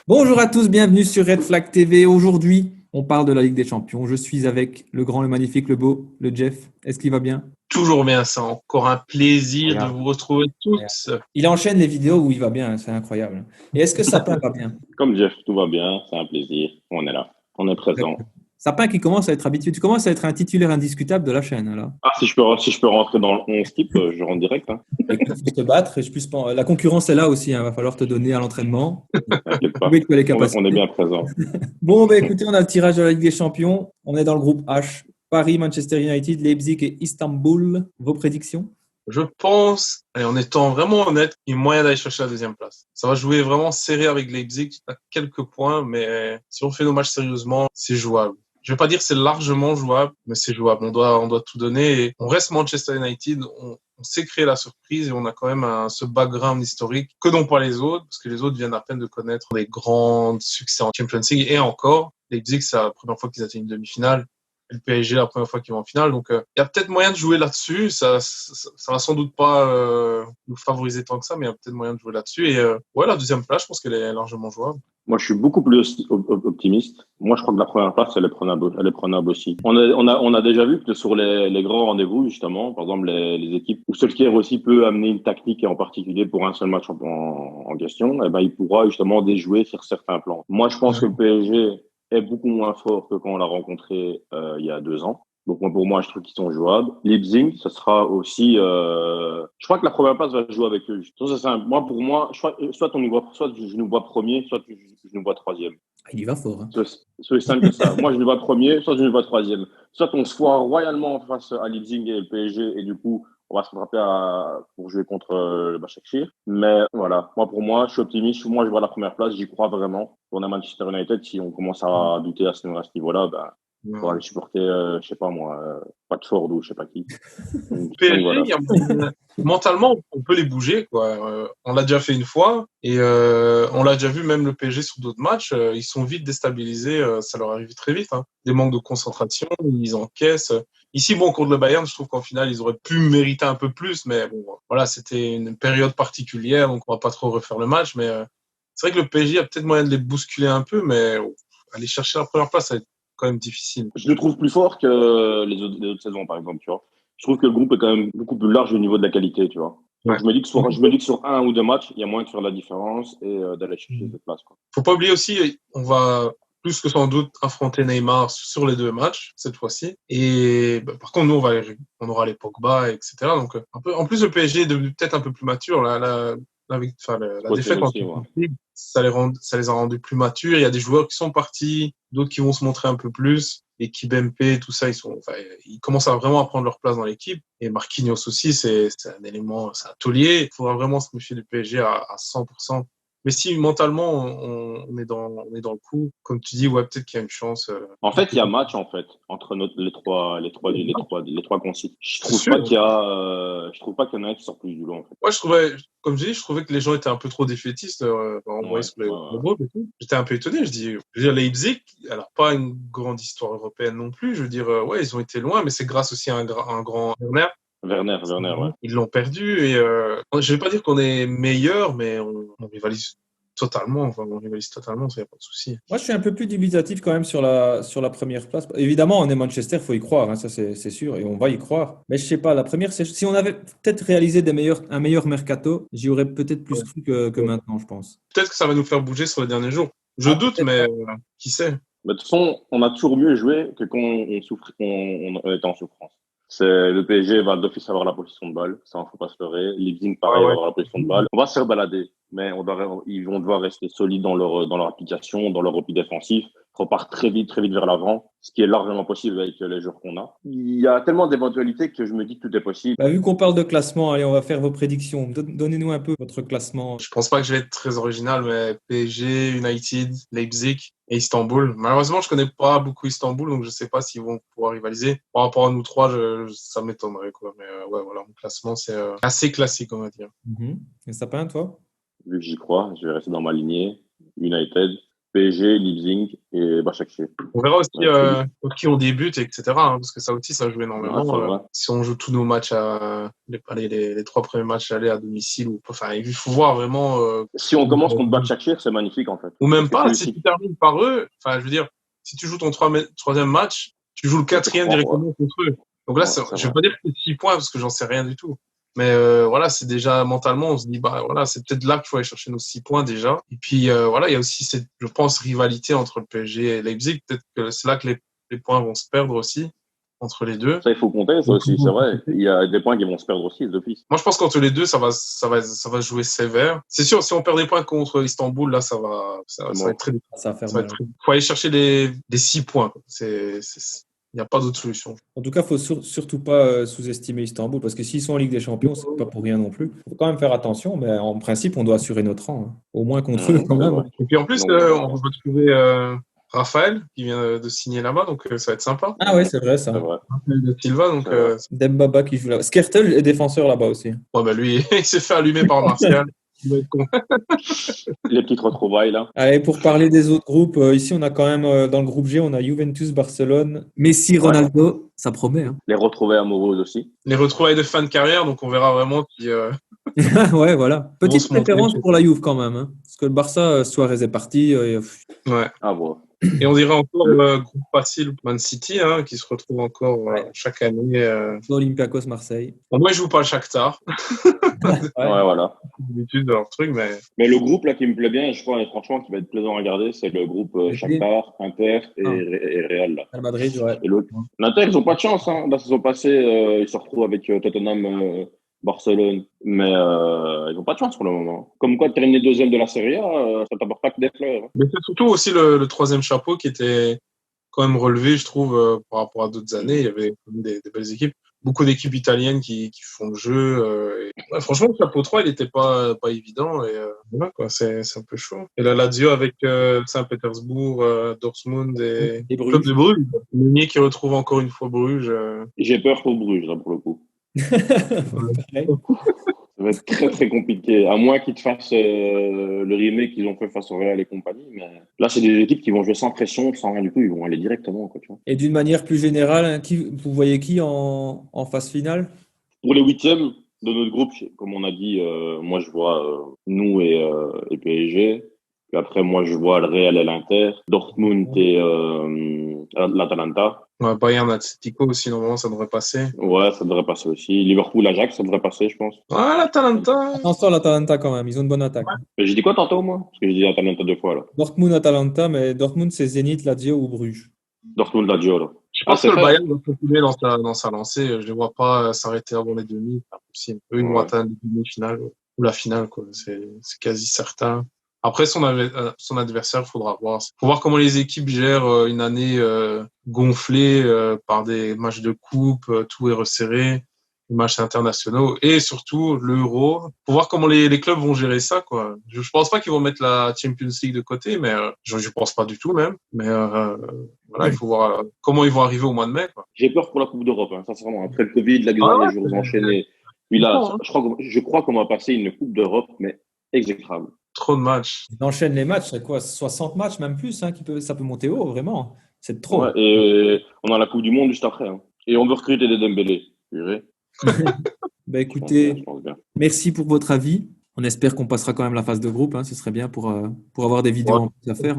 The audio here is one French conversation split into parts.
Bonjour à tous, bienvenue sur Red Flag TV. Aujourd'hui, on parle de la Ligue des Champions. Je suis avec le grand, le magnifique, le beau, le Jeff. Est-ce qu'il va bien? Toujours bien, c'est encore un plaisir de Regarde, vous retrouver regarde. tous. Il enchaîne les vidéos où il va bien, c'est incroyable. Et est-ce que Sapin va bien? Comme Jeff, tout va bien, c'est un plaisir. On est là, on est présent. D'accord. Sapin qui commence à être habitué. Tu commences à être un titulaire indiscutable de la chaîne, là. Ah, si je peux rentrer dans le 11 type, je rentre direct. Hein. Écoute, faut se battre. Et la concurrence est là aussi. Il va falloir te donner à l'entraînement. T'inquiète pas. Prouver que tu as les On est capacités. bien présent. Bon, écoutez, on a le tirage de la Ligue des Champions. On est dans le groupe H. Paris, Manchester United, Leipzig et Istanbul. Vos prédictions? Je pense, et en étant vraiment honnête, il y a moyen d'aller chercher la deuxième place. Ça va jouer vraiment serré avec Leipzig à quelques points, mais si on fait nos matchs sérieusement, c'est jouable. Je vais pas dire que c'est largement jouable, mais c'est jouable. On doit tout donner. Et on reste Manchester United. On sait créer la surprise et on a quand même ce background historique que n'ont pas les autres, parce que les autres viennent à peine de connaître des grands succès en Champions League et encore. Leipzig, c'est la première fois qu'ils atteignent une demi-finale. Et le PSG, la première fois qu'ils vont en finale. Donc, il y a peut-être moyen de jouer là-dessus. Ça va sans doute pas nous favoriser tant que ça, mais il y a peut-être moyen de jouer là-dessus. Et ouais, la deuxième place, je pense qu'elle est largement jouable. Moi, je suis beaucoup plus optimiste. Moi, je crois que la première place, elle est prenable aussi. On a déjà vu que sur les grands rendez-vous, justement, par exemple, les équipes où Solskjaer aussi peut amener une tactique, et en particulier pour un seul match en question, eh ben, il pourra justement déjouer sur certains plans. Moi, je pense que le PSG est beaucoup moins fort que quand on l'a rencontré il y a 2 ans. Donc pour moi, je trouve qu'ils sont jouables. Leipzig, ça sera aussi. Je crois que la première place va jouer avec eux. Ça, c'est moi, pour moi, je crois, soit je nous vois premier, soit je nous vois troisième. Il y va fort. Hein. C'est aussi simple que ça. Moi, je nous vois premier, soit je nous vois troisième. Soit on se foire royalement face à Leipzig et le PSG, et du coup, on va se rattraper pour jouer contre le Başakşehir. Mais voilà, pour moi, je suis optimiste. Moi, je vois la première place, j'y crois vraiment. On a Manchester United, si on commence à douter à ce niveau-là, ben, pour aller supporter, je sais pas moi, Watford ou je sais pas qui. Donc PSG, voilà. mentalement, on peut les bouger, quoi. On l'a déjà fait une fois et on l'a déjà vu même le PSG sur d'autres matchs. Ils sont vite déstabilisés, ça leur arrive très vite. Hein. Des manques de concentration, ils encaissent. Ici, bon, contre le Bayern, je trouve qu'en finale, ils auraient pu mériter un peu plus, mais bon, voilà, c'était une période particulière, donc on va pas trop refaire le match. Mais c'est vrai que le PSG a peut-être moyen de les bousculer un peu, mais aller chercher la première place, ça va être quand même difficile. Je le trouve plus fort que les autres saisons, par exemple, tu vois. Je trouve que le groupe est quand même beaucoup plus large au niveau de la qualité, tu vois. Ouais. Donc je me dis que sur 1 ou 2 matchs, il y a moyen de faire la différence et d'aller chercher cette place, quoi. Faut pas oublier aussi, on va plus que sans doute affronter Neymar sur les 2 matchs cette fois-ci. Et par contre, nous, on aura les Pogba, etc. Donc, en plus, le PSG est devenu peut-être un peu plus mature. La Poitiers défaite en aussi, ouais. Champions League, ça les a rendus plus matures. Il y a des joueurs qui sont partis, d'autres qui vont se montrer un peu plus. Et Kipembe, tout ça, ils commencent à vraiment à prendre leur place dans l'équipe. Et Marquinhos aussi, c'est un élément, c'est un taulier. Il faudra vraiment se méfier du PSG à 100%. Mais si mentalement on est dans le coup, comme tu dis, ouais, peut-être qu'il y a une chance. En fait, il y a match en fait entre les trois qu'on cite. C'est sûr. Je trouve pas qu'il y en a un qui sort plus du lot en fait. Ouais, je trouvais que les gens étaient un peu trop défaitistes quand on voyait Ouais, sur les ouais, ouais. groupes et tout. J'étais un peu étonné. Je veux dire, Leipzig, elle n'a pas une grande histoire européenne non plus. Je veux dire, ouais, ils ont été loin, mais c'est grâce aussi à un grand Werner. Werner, ouais. Ils l'ont perdu et je vais pas dire qu'on est meilleur, mais on rivalise totalement. Enfin, on rivalise totalement, ça y a pas de souci. Moi, je suis un peu plus dubitatif quand même sur la première place. Évidemment, on est Manchester, faut y croire, hein, ça c'est sûr, et on va y croire. Mais je sais pas, la première, si on avait peut-être réalisé un meilleur mercato, j'y aurais peut-être plus Ouais. cru que maintenant, je pense. Peut-être que ça va nous faire bouger sur les derniers jours. Je Ah, doute, peut-être. mais qui sait? Mais de toute façon, on a toujours mieux joué que quand on était en souffrance. Le PSG va d'office avoir la position de balle, ça, il ne faut pas se leurrer. Leipzig, Ah pareil, va ouais. avoir la position de balle. On va se faire balader, mais ils vont devoir rester solides dans leur application, dans leur repli défensif. Repart très vite vers l'avant, ce qui est largement possible avec les joueurs qu'on a. Il y a tellement d'éventualités que je me dis que tout est possible. Bah, vu qu'on parle de classement, allez, on va faire vos prédictions. Donnez-nous un peu votre classement. Je pense pas que je vais être très original, mais PSG, United, Leipzig et Istanbul. Malheureusement, je connais pas beaucoup Istanbul, donc je sais pas s'ils vont pouvoir rivaliser. Par rapport à nous trois, ça m'étonnerait, quoi. Mais ouais, voilà, mon classement, c'est assez classique, on va dire. Mhm. Et Sapin, toi? Vu que j'y crois, je vais rester dans ma lignée. United, PSG, Leipzig et Başakşehir. On verra aussi Ouais, contre qui on débute, etc. hein, parce que ça aussi, ça joue ouais, énormément. c'est vrai. Si on joue tous nos matchs les 3 premiers matchs aller à domicile, enfin, il faut voir vraiment. Si on commence contre Başakşehir, c'est magnifique en fait. Ou même Parce que pas, si tu termines par eux, enfin, je veux dire, si tu joues ton troisième match, tu joues le quatrième directement contre eux. Donc là, Ouais, c'est je vais vrai. pas dire que c'est 6 points parce que j'en sais rien du tout. Mais voilà, c'est déjà mentalement, on se dit, bah voilà, c'est peut-être là qu'il faut aller chercher nos 6 points déjà. Et puis voilà, il y a aussi cette, je pense, rivalité entre le PSG et Leipzig. Peut-être que c'est là que les points vont se perdre aussi entre les deux. Ça, il faut compter, ça aussi, c'est vrai. Il y a des points qui vont se perdre aussi, d'office. Moi, je pense qu'entre les deux, ça va se jouer sévère. C'est sûr, si on perd des points contre Istanbul, là, ça va être très Ça va faire Ça va mal. être... faut aller chercher les 6 points. Il n'y a pas d'autre solution. En tout cas, il ne faut surtout pas sous-estimer Istanbul, parce que s'ils sont en Ligue des Champions, c'est pas pour rien non plus. Il faut quand même faire attention, mais en principe, on doit assurer notre rang, hein. Au moins contre eux quand C'est même. vrai. Et puis en plus, Donc, on va retrouver Raphaël qui vient de signer là-bas, donc ça va être sympa. Ah ouais, c'est vrai c'est ça. vrai. Raphaël de Silva, donc C'est vrai. Dembaba qui joue là. Skrtel est défenseur là-bas aussi. ouais, bah, lui, il s'est fait allumer par Martial. Il va être con. Les petites retrouvailles, là. Allez, pour parler des autres groupes, ici on a quand même dans le groupe G, on a Juventus, Barcelone, Messi, Ronaldo, ça promet. Hein. Les retrouvailles amoureuses aussi. Les retrouvailles de fin de carrière, donc on verra vraiment qui. Ouais, voilà. Vont Petite se montrer. préférence pour la Juve quand même, hein. Parce que le Barça, Suarez est parti. Ouais. Ah, bon. Et on dirait encore groupe facile Man City, hein, qui se retrouve encore chaque année. Olympiakos, Marseille. Bon, moi, je joue pas le Shakhtar. Ouais, voilà. D'habitude de leur truc, mais. Mais le groupe, là, qui me plaît bien, je crois, et franchement, qui va être plaisant à regarder, c'est le groupe Shakhtar, Inter et Real, là. Real Madrid, ouais. Et l'autre. L'Inter, ils ont pas de chance, hein. Là, ils sont passés, ils se retrouvent avec Tottenham, Barcelone. Mais ils ont pas de chance pour le moment. Comme quoi, terminer deuxième de la Serie A, ça t'apporte pas que des fleurs. Hein. Mais c'est surtout aussi le troisième chapeau qui était quand même relevé, je trouve, par rapport à d'autres années. Il y avait quand même des belles équipes. Beaucoup d'équipes italiennes qui font le jeu. Ouais, franchement, le chapeau 3, il était pas évident. Et voilà, quoi, c'est un peu chaud. Et la Lazio avec Saint-Pétersbourg, Dortmund et Et Bruges. Club de Bruges. Meunier qui retrouve encore une fois Bruges. J'ai peur pour Bruges, là, pour le coup. Pareil. Ça va être très très compliqué, à moins qu'ils te fassent le remake qu'ils ont fait face au Real et compagnie. Mais là, c'est des équipes qui vont jouer sans pression, sans rien du tout. Ils vont aller directement, quoi, tu vois. Et d'une manière plus générale, hein, vous voyez qui en phase finale? Pour les huitièmes de notre groupe, comme on a dit, moi je vois nous et PSG. Puis après, moi je vois le Real et l'Inter, Dortmund et l'Atalanta. Ouais, Bayern, Atletico aussi, normalement, ça devrait passer. Ouais, ça devrait passer aussi. Liverpool, Ajax, ça devrait passer, je pense. Ouais, l'Atalanta. Attention à l'Atalanta quand même, ils ont une bonne attaque. Mais j'ai dit quoi tantôt, moi? Parce que j'ai dit Atalanta 2 fois, là. Dortmund, Atalanta, mais Dortmund, c'est Zénith, Lazio ou Bruges. Dortmund, Lazio, là. Je pense c'est que le fait. Bayern va continuer dans sa lancée. Je ne les vois pas s'arrêter avant les demi. C'est impossible. Eux, ils vont atteindre les demi-finales ou la finale, quoi. C'est quasi certain. Après, son adversaire, il faudra voir. Faut voir comment les équipes gèrent une année gonflée par des matchs de coupe, tout est resserré, les matchs internationaux et surtout l'Euro. Faut voir comment les clubs vont gérer ça, quoi. Je pense pas qu'ils vont mettre la Champions League de côté, mais je pense pas du tout même. Mais voilà, il faut voir comment ils vont arriver au mois de mai, quoi. J'ai peur pour la Coupe d'Europe, hein, sincèrement. Après le Covid, les jours enchaînés. Puis là, je crois qu'on va passer une Coupe d'Europe, mais exécrable. Trop de matchs. Ils enchaînent les matchs, c'est quoi? 60 matchs, même plus, hein, ça peut monter haut, vraiment. C'est trop. Ouais, et on a la Coupe du Monde juste après. Hein. Et on veut recruter des Dembélé. Bah écoutez, je pense bien. merci pour votre avis. On espère qu'on passera quand même la phase de groupe, hein, ce serait bien pour avoir des vidéos en plus à faire.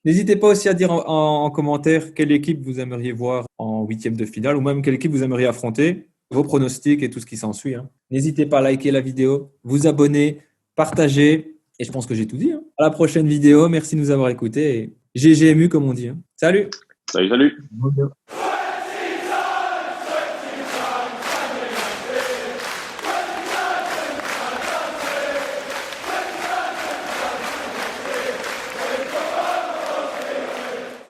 N'hésitez pas aussi à dire en commentaire quelle équipe vous aimeriez voir en huitième de finale ou même quelle équipe vous aimeriez affronter, vos pronostics et tout ce qui s'ensuit. Hein. N'hésitez pas à liker la vidéo, vous abonner, partager et je pense que j'ai tout dit. Hein. À la prochaine vidéo, merci de nous avoir écoutés et GGMU comme on dit. Hein. Salut! Salut!